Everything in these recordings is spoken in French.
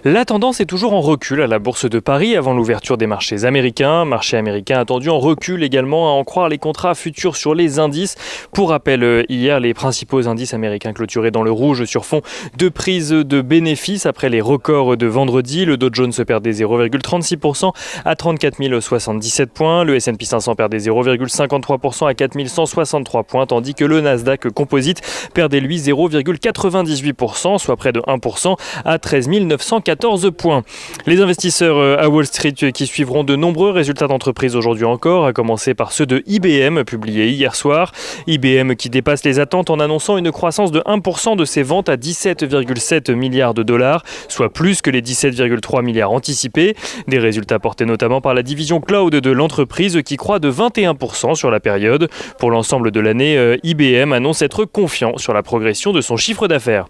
La tendance est toujours en recul à la Bourse de Paris avant l'ouverture des marchés américains. Marché américain attendu en recul également, à en croire les contrats futurs sur les indices. Pour rappel, hier, les principaux indices américains clôturaient dans le rouge sur fond de prise de bénéfices après les records de vendredi. Le Dow Jones perdait 0,36% à 34 077 points. Le S&P 500 perdait 0,53% à 4 163 points, tandis que le Nasdaq Composite perdait lui 0,98%, soit près de 1% à 13 914 points. Les investisseurs à Wall Street qui suivront de nombreux résultats d'entreprise aujourd'hui encore, à commencer par ceux de IBM publiés hier soir. IBM qui dépasse les attentes en annonçant une croissance de 1% de ses ventes à 17,7 milliards de dollars, soit plus que les 17,3 milliards anticipés. Des résultats portés notamment par la division cloud de l'entreprise qui croît de 21% sur la période. Pour l'ensemble de l'année, IBM annonce être confiant sur la progression de son chiffre d'affaires.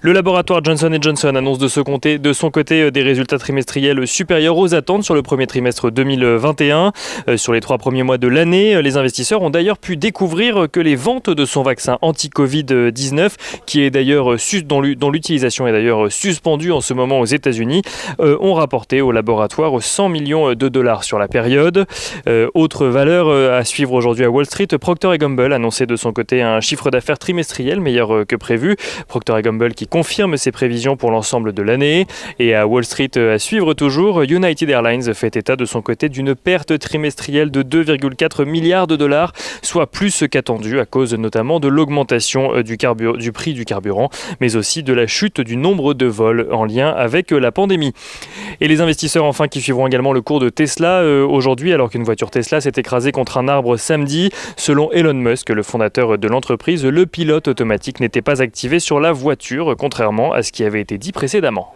Le laboratoire Johnson & Johnson annonce de son côté des résultats trimestriels supérieurs aux attentes sur le premier trimestre 2021. Sur les 3 premiers mois de l'année, les investisseurs ont d'ailleurs pu découvrir que les ventes de son vaccin anti-Covid-19, dont l'utilisation est d'ailleurs suspendue en ce moment aux États-Unis, ont rapporté au laboratoire 100 millions de dollars sur la période. Autre valeur à suivre aujourd'hui à Wall Street, Procter & Gamble annonçait de son côté un chiffre d'affaires trimestriel meilleur que prévu. Procter & Gamble qui confirme ses prévisions pour l'ensemble de l'année. Et à Wall Street, à suivre toujours, United Airlines fait état de son côté d'une perte trimestrielle de 2,4 milliards de dollars, soit plus qu'attendu à cause notamment de l'augmentation du prix du carburant, mais aussi de la chute du nombre de vols en lien avec la pandémie. Et les investisseurs enfin qui suivront également le cours de Tesla aujourd'hui, alors qu'une voiture Tesla s'est écrasée contre un arbre samedi. Selon Elon Musk, le fondateur de l'entreprise, le pilote automatique n'était pas activé sur la voiture, contrairement à ce qui avait été dit précédemment.